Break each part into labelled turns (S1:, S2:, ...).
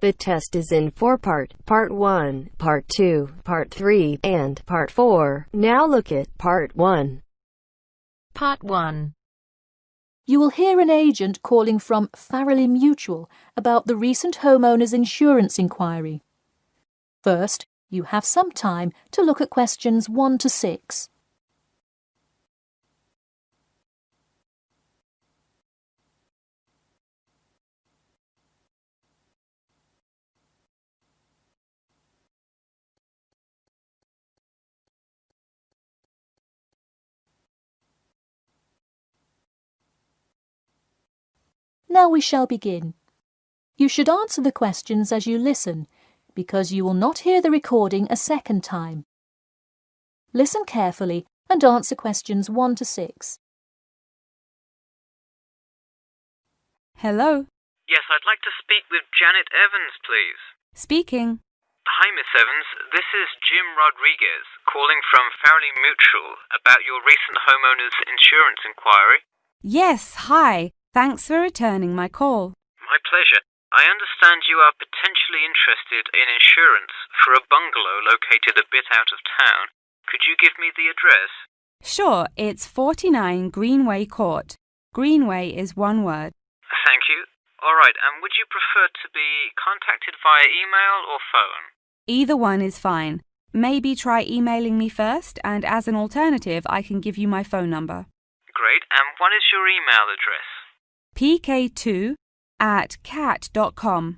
S1: The test is in 4 parts: Part 1, Part 2, Part 3, and Part 4. Now look at Part 1.
S2: Part 1.
S3: You will hear an agent calling from Farrelly Mutual about the recent homeowner's insurance inquiry. First, you have some time to look at questions 1 to 6. Now we shall begin. You should answer the questions as you listen, because you will not hear the recording a second time. Listen carefully and answer questions 1 to 6.
S4: Hello.
S5: Yes, I'd like to speak with Janet Evans, please.
S4: Speaking.
S5: Hi, Miss Evans. This is Jim Rodriguez, calling from Farrelly Mutual about your recent homeowner's insurance inquiry.
S4: Yes, hi. Thanks for returning my call.
S5: My pleasure. I understand you are potentially interested in insurance for a bungalow located a bit out of town. Could you give me the address?
S4: Sure, it's 49 Greenway Court. Greenway is one word.
S5: Thank you. All right, and would you prefer to be contacted via email or phone?
S4: Either one is fine. Maybe try emailing me first, and as an alternative, I can give you my phone number.
S5: Great, and what is your email address?
S4: pk2@cat.com.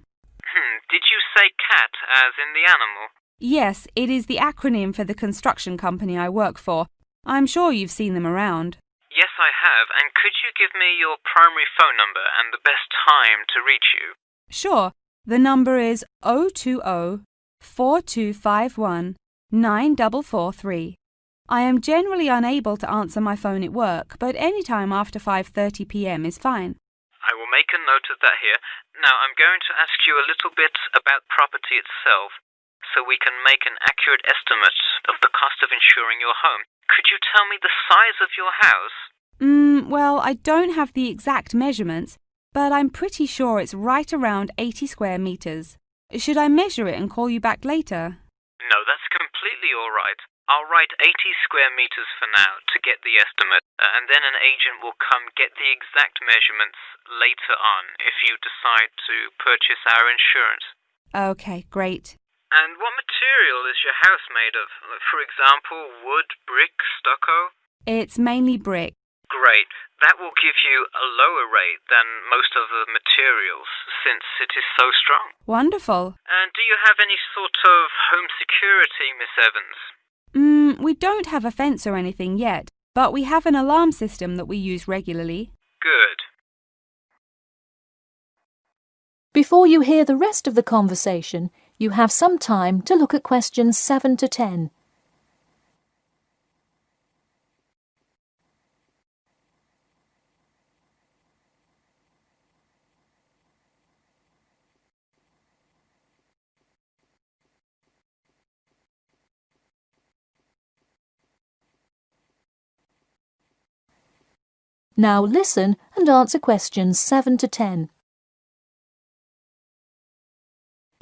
S5: Did you say cat as in the animal?
S4: Yes, it is the acronym for the construction company I work for. I'm sure you've seen them around.
S5: Yes, I have, and could you give me your primary phone number and the best time to reach you?
S4: Sure, the number is 020-4251-9443. I am generally unable to answer my phone at work, but any time after 5:30 p.m. is fine.
S5: I will make a note of that here. Now, I'm going to ask you a little bit about property itself, so we can make an accurate estimate of the cost of insuring your home. Could you tell me the size of your house?
S4: Well, I don't have the exact measurements, but I'm pretty sure it's right around 80 square meters. Should I measure it and call you back later?
S5: No, that's completely all right. I'll write 80 square meters for now to get the estimate, and then an agent will come get the exact measurements later on if you decide to purchase our insurance.
S4: Okay, great.
S5: And what material is your house made of? For example, wood, brick, stucco?
S4: It's mainly brick.
S5: Great. That will give you a lower rate than most of the materials, since it is so strong.
S4: Wonderful.
S5: And do you have any sort of home security, Miss Evans?
S4: We don't have a fence or anything yet, but we have an alarm system that we use regularly.
S5: Good.
S3: Before you hear the rest of the conversation, you have some time to look at questions 7 to 10. Now listen and answer questions 7 to 10.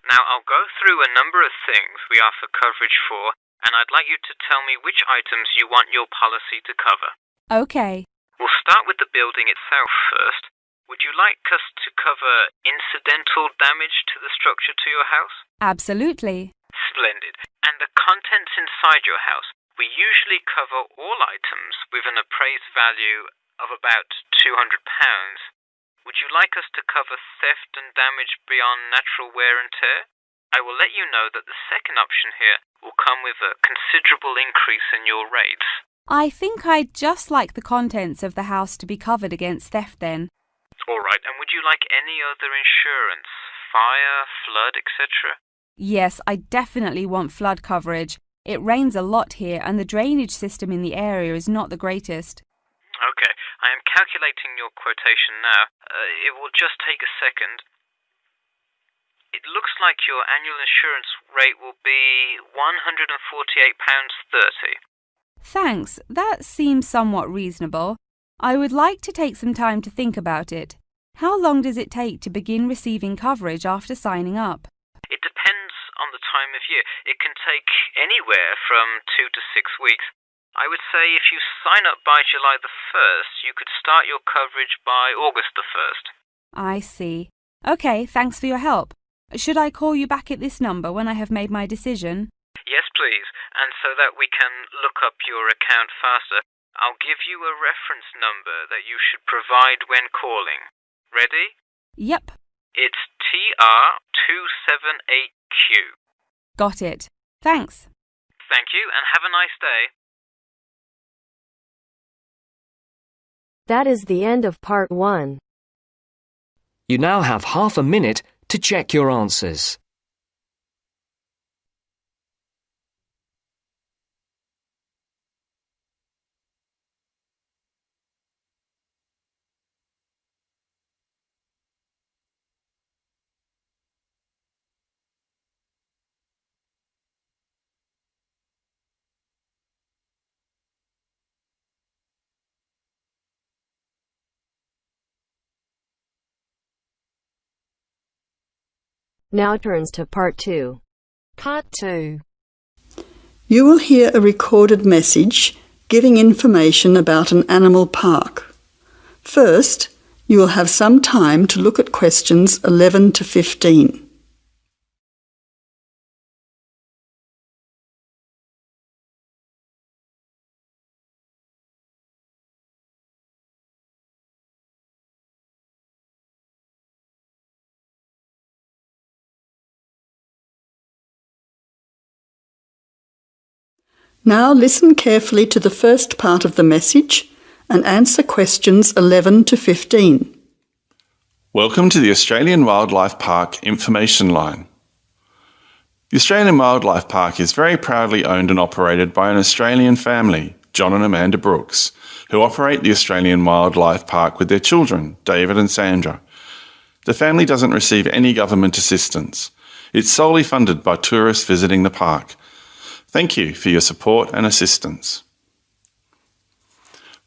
S5: Now, I'll go through a number of things we offer coverage for, and I'd like you to tell me which items you want your policy to cover.
S4: Okay.
S5: We'll start with the building itself first. Would you like us to cover incidental damage to the structure to your house?
S4: Absolutely.
S5: Splendid. And the contents inside your house? We usually cover all items with an appraised value of about £200. Would you like us to cover theft and damage beyond natural wear and tear? I will let you know that the second option here will come with a considerable increase in your rates.
S4: I think I'd just like the contents of the house to be covered against theft then.
S5: All right, and would you like any other insurance? Fire, flood, etc.?
S4: Yes, I definitely want flood coverage. It rains a lot here and the drainage system in the area is not the greatest.
S5: Okay, I am calculating your quotation now. It will just take a second. It looks like your annual insurance rate will be £148.30.
S4: Thanks, that seems somewhat reasonable. I would like to take some time to think about it. How long does it take to begin receiving coverage after signing up?
S5: of year. It can take anywhere from 2 to 6 weeks. I would say if you sign up by July the 1st, you could start your coverage by August the 1st.
S4: I see. Okay, thanks for your help. Should I call you back at this number when I have made my decision?
S5: Yes, please. And so that we can look up your account faster, I'll give you a reference number that you should provide when calling. Ready?
S4: Yep.
S5: It's TR278Q.
S4: Got it. Thanks.
S5: Thank you, and have a nice day.
S1: That is the end of part 1.
S6: You now have half a minute to check your answers.
S1: Now turns to part 2.
S2: Part 2.
S7: You will hear a recorded message giving information about an animal park. First, you will have some time to look at questions 11 to 15. Now listen carefully to the first part of the message and answer questions 11 to 15.
S8: Welcome to the Australian Wildlife Park Information Line. The Australian Wildlife Park is very proudly owned and operated by an Australian family, John and Amanda Brooks, who operate the Australian Wildlife Park with their children, David and Sandra. The family doesn't receive any government assistance. It's solely funded by tourists visiting the park. Thank you for your support and assistance.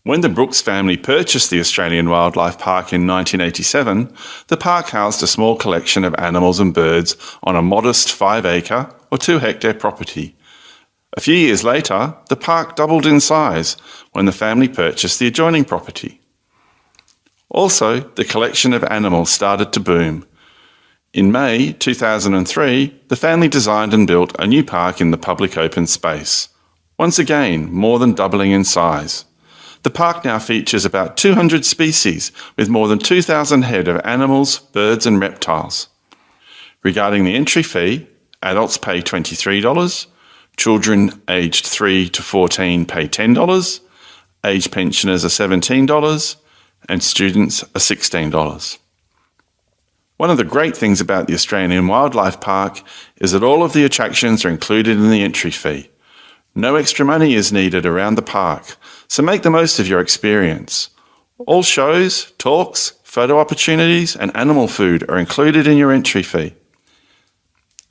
S8: When the Brooks family purchased the Australian Wildlife Park in 1987, the park housed a small collection of animals and birds on a modest 5-acre or 2-hectare property. A few years later, the park doubled in size when the family purchased the adjoining property. Also, the collection of animals started to boom. In May 2003, the family designed and built a new park in the public open space, once again more than doubling in size. The park now features about 200 species with more than 2,000 head of animals, birds and reptiles. Regarding the entry fee, adults pay $23, children aged 3 to 14 pay $10, age pensioners are $17 and students are $16. One of the great things about the Australian Wildlife Park is that all of the attractions are included in the entry fee. No extra money is needed around the park, so make the most of your experience. All shows, talks, photo opportunities and animal food are included in your entry fee.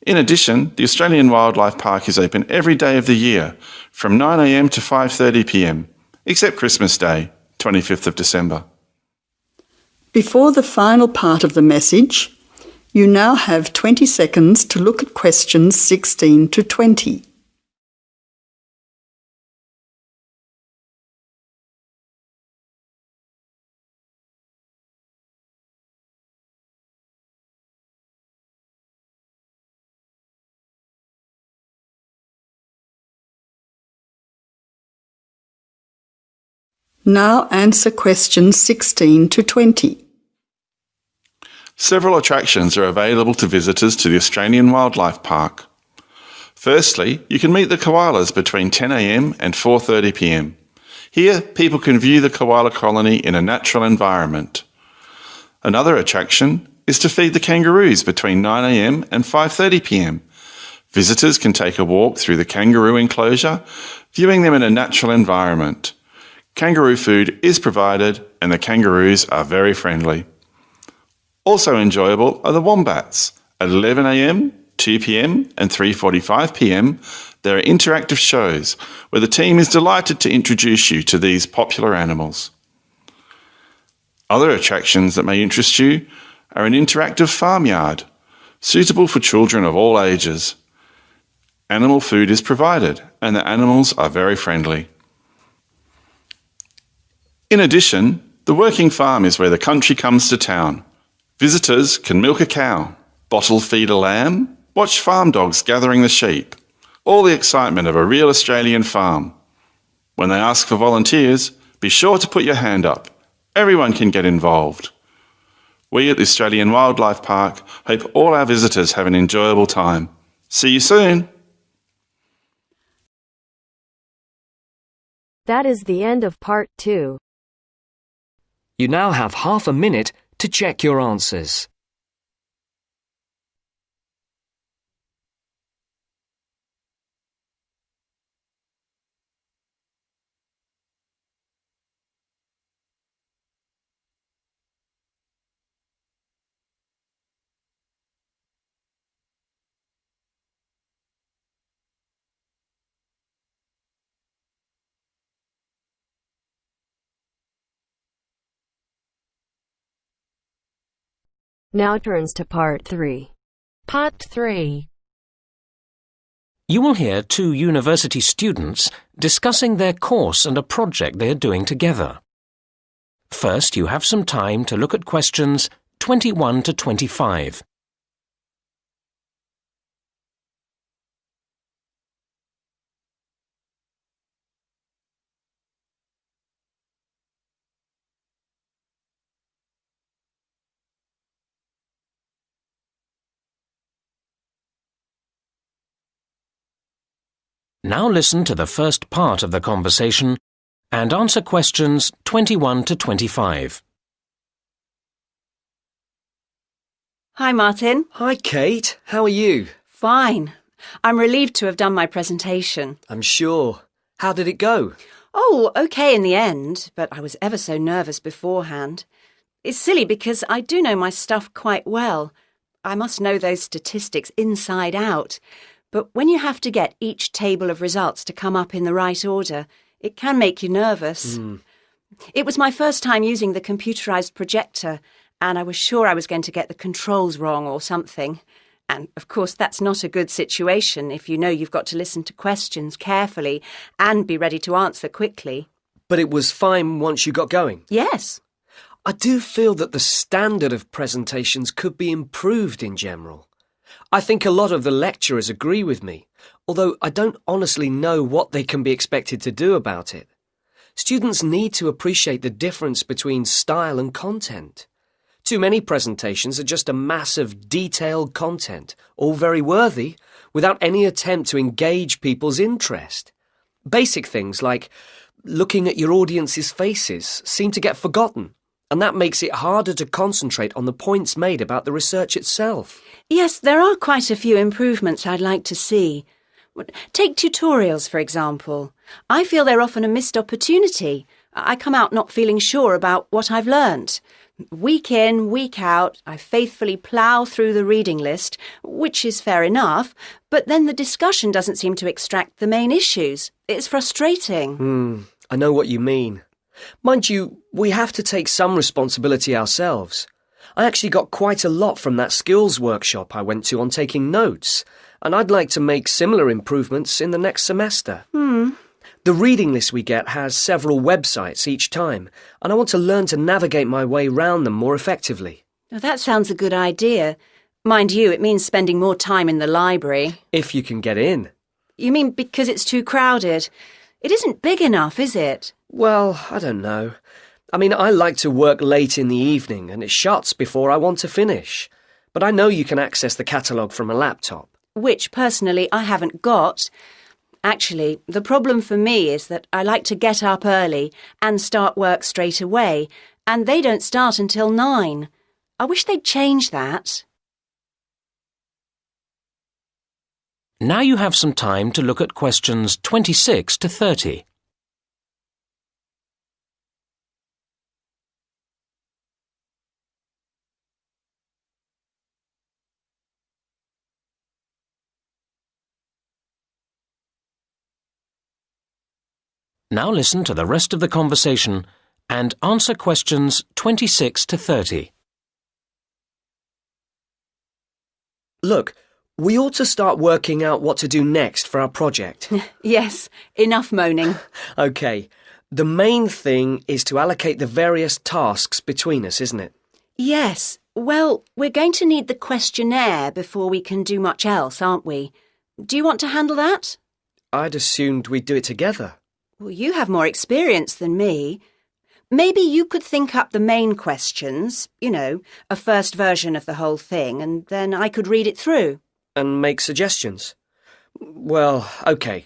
S8: In addition, the Australian Wildlife Park is open every day of the year from 9 a.m. to 5:30 p.m, except Christmas Day, 25th of December.
S7: Before the final part of the message, you now have 20 seconds to look at questions 16 to 20. Now answer questions 16 to 20.
S8: Several attractions are available to visitors to the Australian Wildlife Park. Firstly, you can meet the koalas between 10 a.m. and 4:30 p.m. Here, people can view the koala colony in a natural environment. Another attraction is to feed the kangaroos between 9 a.m. and 5:30 p.m. Visitors can take a walk through the kangaroo enclosure, viewing them in a natural environment. Kangaroo food is provided and the kangaroos are very friendly. Also enjoyable are the wombats. At 11 a.m, 2 p.m. and 3:45 p.m, there are interactive shows where the team is delighted to introduce you to these popular animals. Other attractions that may interest you are an interactive farmyard, suitable for children of all ages. Animal food is provided, and the animals are very friendly. In addition, the working farm is where the country comes to town. Visitors can milk a cow, bottle feed a lamb, watch farm dogs gathering the sheep. All the excitement of a real Australian farm. When they ask for volunteers, be sure to put your hand up. Everyone can get involved. We at the Australian Wildlife Park hope all our visitors have an enjoyable time. See you soon!
S1: That is the end of part 2.
S6: You now have half a minute to check your answers.
S1: Now turns to part 3.
S2: Part 3.
S9: You will hear two university students discussing their course and a project they are doing together. First, you have some time to look at questions 21 to 25. Now listen to the first part of the conversation and answer questions 21 to 25.
S10: Hi, Martin.
S11: Hi, Kate. How are you?
S10: Fine. I'm relieved to have done my presentation.
S11: I'm sure. How did it go?
S10: Oh, okay in the end, but I was ever so nervous beforehand. It's silly because I do know my stuff quite well. I must know those statistics inside out. But when you have to get each table of results to come up in the right order, it can make you nervous. It was my first time using the computerised projector, and I was sure I was going to get the controls wrong or something. And, of course, that's not a good situation if you know you've got to listen to questions carefully and be ready to answer quickly.
S11: But it was fine once you got going?
S10: Yes.
S11: I do feel that the standard of presentations could be improved in general. I think a lot of the lecturers agree with me, although I don't honestly know what they can be expected to do about it. Students need to appreciate the difference between style and content. Too many presentations are just a mass of detailed content, all very worthy, without any attempt to engage people's interest. Basic things like looking at your audience's faces seem to get forgotten, and that makes it harder to concentrate on the points made about the research itself.
S10: Yes, there are quite a few improvements I'd like to see. Take tutorials, for example. I feel they're often a missed opportunity. I come out not feeling sure about what I've learnt. Week in, week out, I faithfully plough through the reading list, which is fair enough, but then the discussion doesn't seem to extract the main issues. It's frustrating.
S11: I know what you mean. Mind you, we have to take some responsibility ourselves. I actually got quite a lot from that skills workshop I went to on taking notes, and I'd like to make similar improvements in the next semester. The reading list we get has several websites each time, and I want to learn to navigate my way round them more effectively.
S10: Now, that sounds a good idea. Mind you, it means spending more time in the library.
S11: If you can get in.
S10: You mean because it's too crowded? It isn't big enough, is it?
S11: Well, I don't know. I mean, I like to work late in the evening and it shuts before I want to finish. But I know you can access the catalogue from a laptop.
S10: Which, personally, I haven't got. Actually, the problem for me is that I like to get up early and start work straight away, and they don't start until 9. I wish they'd change that.
S9: Now you have some time to look at questions 26 to 30. Now listen to the rest of the conversation and answer questions 26 to 30.
S11: Look, We ought to start working out what to do next for our project.
S10: Yes, enough moaning.
S11: OK. The main thing is to allocate the various tasks between us, isn't it?
S10: Yes. Well, we're going to need the questionnaire before we can do much else, aren't we? Do you want to handle that?
S11: I'd assumed we'd do it together.
S10: Well, you have more experience than me. Maybe you could think up the main questions, a first version of the whole thing, and then I could read it through.
S11: And make suggestions? Well, OK.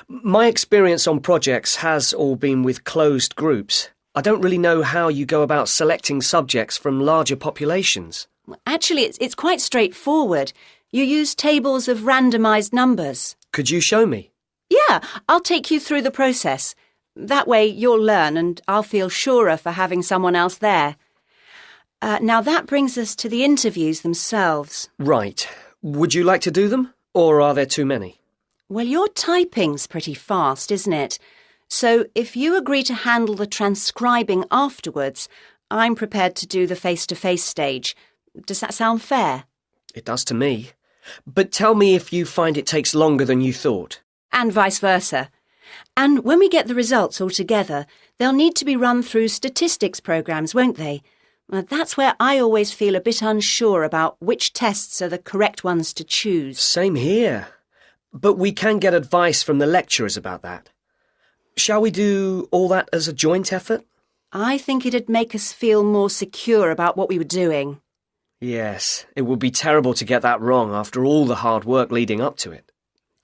S11: My experience on projects has all been with closed groups. I don't really know how you go about selecting subjects from larger populations.
S10: Actually, it's quite straightforward. You use tables of randomised numbers.
S11: Could you show me?
S10: Yeah, I'll take you through the process. That way you'll learn and I'll feel surer for having someone else there. Now that brings us to the interviews themselves.
S11: Right. Would you like to do them? Or are there too many?
S10: Well, your typing's pretty fast, isn't it? So if you agree to handle the transcribing afterwards, I'm prepared to do the face-to-face stage. Does that sound fair?
S11: It does to me. But tell me if you find it takes longer than you thought.
S10: And vice versa. And when we get the results all together, they'll need to be run through statistics programs, won't they? That's where I always feel a bit unsure about which tests are the correct ones to choose.
S11: Same here. But we can get advice from the lecturers about that. Shall we do all that as a joint effort?
S10: I think it'd make us feel more secure about what we were doing.
S11: Yes, it would be terrible to get that wrong after all the hard work leading up to it.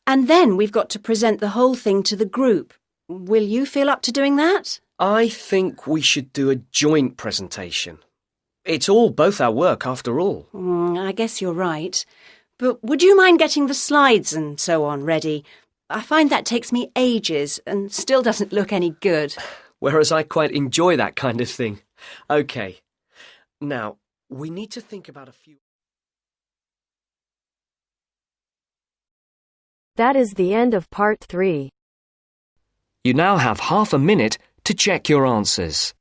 S10: And then we've got to present the whole thing to the group. Will you feel up to doing that?
S11: I think we should do a joint presentation. It's all both our work, after all.
S10: I guess you're right. But would you mind getting the slides and so on ready? I find that takes me ages and still doesn't look any good.
S11: Whereas I quite enjoy that kind of thing. OK. Now, we need to think about a few...
S1: That is the end of part 3.
S6: You now have half a minute to check your answers.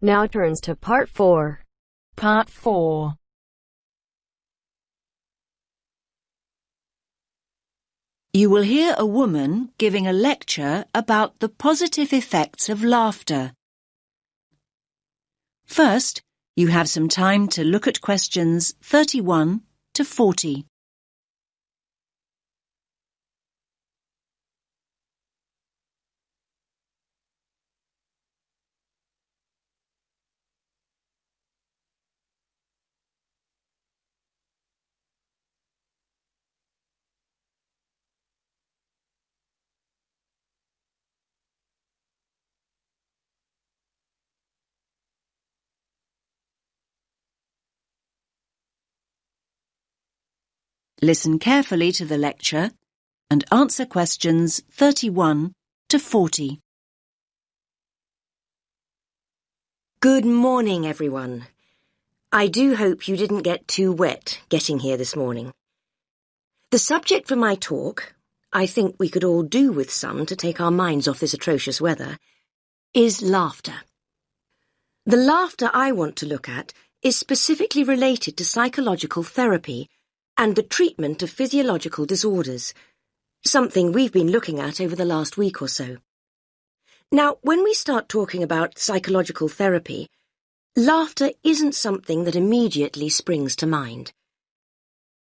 S1: Now turns to part 4.
S2: Part 4.
S12: You will hear a woman giving a lecture about the positive effects of laughter. First, you have some time to look at questions 31 to 40. Listen carefully to the lecture and answer questions 31 to 40.
S13: Good morning, everyone. I do hope you didn't get too wet getting here this morning. The subject for my talk, I think we could all do with some to take our minds off this atrocious weather, is laughter. The laughter I want to look at is specifically related to psychological therapy and the treatment of physiological disorders, something we've been looking at over the last week or so. Now, when we start talking about psychological therapy, laughter isn't something that immediately springs to mind.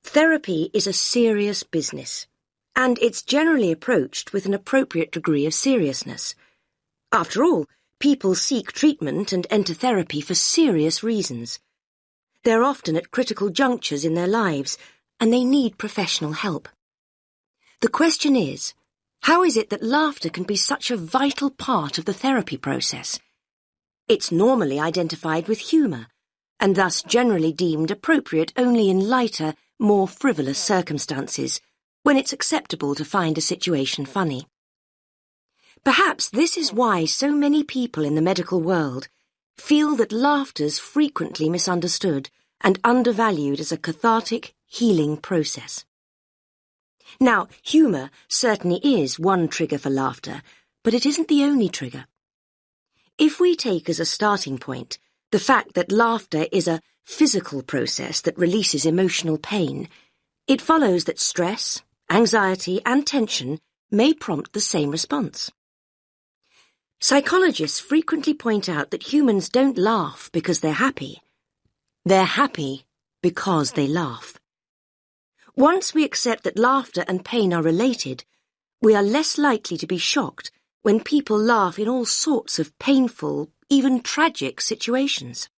S13: Therapy is a serious business, and it's generally approached with an appropriate degree of seriousness. After all, people seek treatment and enter therapy for serious reasons. They're often at critical junctures in their lives, and they need professional help. The question is, how is it that laughter can be such a vital part of the therapy process? It's normally identified with humour, and thus generally deemed appropriate only in lighter, more frivolous circumstances, when it's acceptable to find a situation funny. Perhaps this is why so many people in the medical world feel that laughter's frequently misunderstood and undervalued as a cathartic, healing process. Now, humour certainly is one trigger for laughter, but it isn't the only trigger. If we take as a starting point the fact that laughter is a physical process that releases emotional pain, it follows that stress, anxiety, and tension may prompt the same response. Psychologists frequently point out that humans don't laugh because they're happy. They're happy because they laugh. Once we accept that laughter and pain are related, we are less likely to be shocked when people laugh in all sorts of painful, even tragic situations.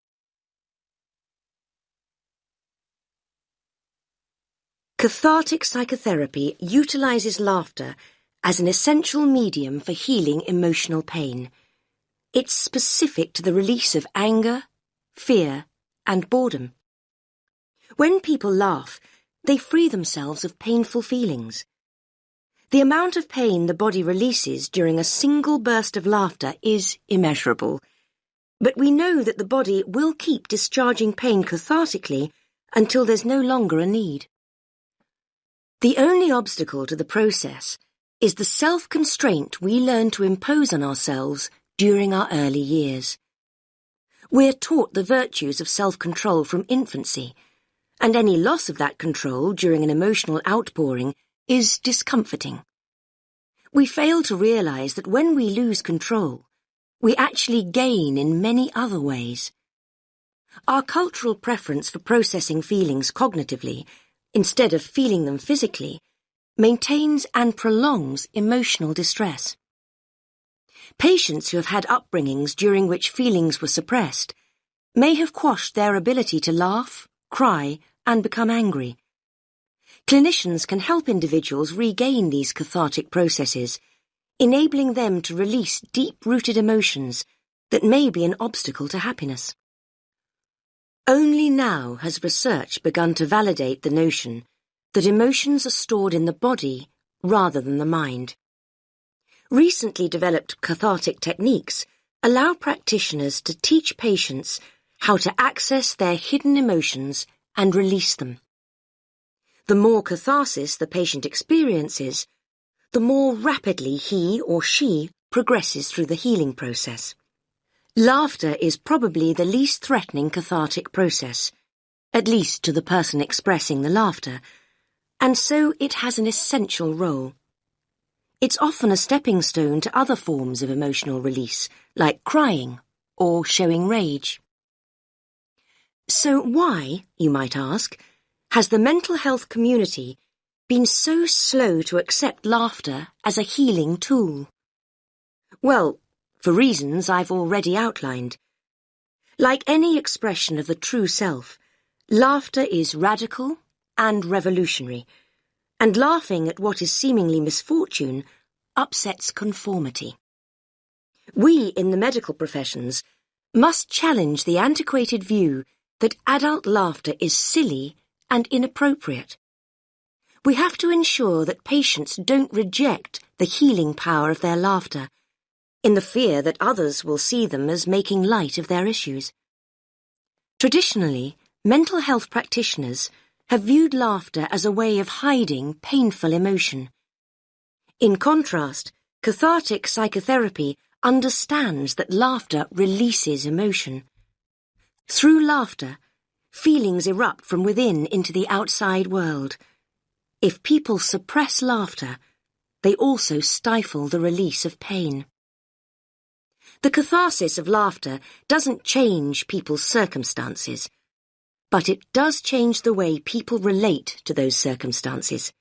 S13: Cathartic psychotherapy utilizes laughter as an essential medium for healing emotional pain. It's specific to the release of anger, fear, and boredom. When people laugh, they free themselves of painful feelings. The amount of pain the body releases during a single burst of laughter is immeasurable, but we know that the body will keep discharging pain cathartically until there's no longer a need. The only obstacle to the process is the self-constraint we learn to impose on ourselves during our early years. We're taught the virtues of self-control from infancy, and any loss of that control during an emotional outpouring is discomforting. We fail to realize that when we lose control, we actually gain in many other ways. Our cultural preference for processing feelings cognitively, instead of feeling them physically, maintains and prolongs emotional distress. Patients who have had upbringings during which feelings were suppressed may have quashed their ability to laugh, cry, and become angry. Clinicians can help individuals regain these cathartic processes, enabling them to release deep-rooted emotions that may be an obstacle to happiness. Only now has research begun to validate the notion that emotions are stored in the body rather than the mind. Recently developed cathartic techniques allow practitioners to teach patients how to access their hidden emotions and release them. The more catharsis the patient experiences, the more rapidly he or she progresses through the healing process. Laughter is probably the least threatening cathartic process, at least to the person expressing the laughter, and so it has an essential role. It's often a stepping stone to other forms of emotional release, like crying or showing rage. So why, you might ask, has the mental health community been so slow to accept laughter as a healing tool? Well, for reasons I've already outlined. Like any expression of the true self, laughter is radical and revolutionary, and laughing at what is seemingly misfortune upsets conformity. We in the medical professions must challenge the antiquated view that adult laughter is silly and inappropriate. We have to ensure that patients don't reject the healing power of their laughter, in the fear that others will see them as making light of their issues. Traditionally, mental health practitioners have viewed laughter as a way of hiding painful emotion. In contrast, cathartic psychotherapy understands that laughter releases emotion. Through laughter, feelings erupt from within into the outside world. If people suppress laughter, they also stifle the release of pain. The catharsis of laughter doesn't change people's circumstances, but it does change the way people relate to those circumstances.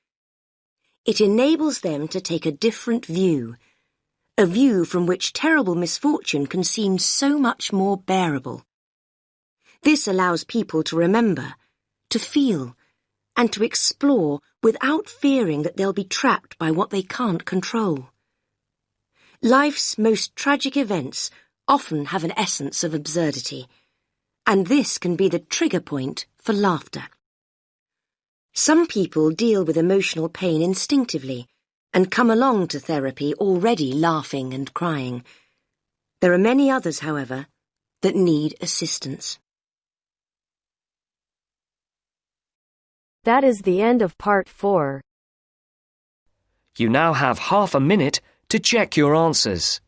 S13: It enables them to take a different view, a view from which terrible misfortune can seem so much more bearable. This allows people to remember, to feel, and to explore without fearing that they'll be trapped by what they can't control. Life's most tragic events often have an essence of absurdity, and this can be the trigger point for laughter. Some people deal with emotional pain instinctively and come along to therapy already laughing and crying. There are many others, however, that need assistance.
S1: That is the end of part 4.
S6: You now have half a minute to check your answers.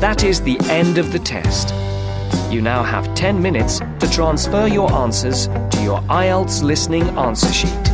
S6: That is the end of the test. You now have 10 minutes to transfer your answers to your Ielts listening answer sheet.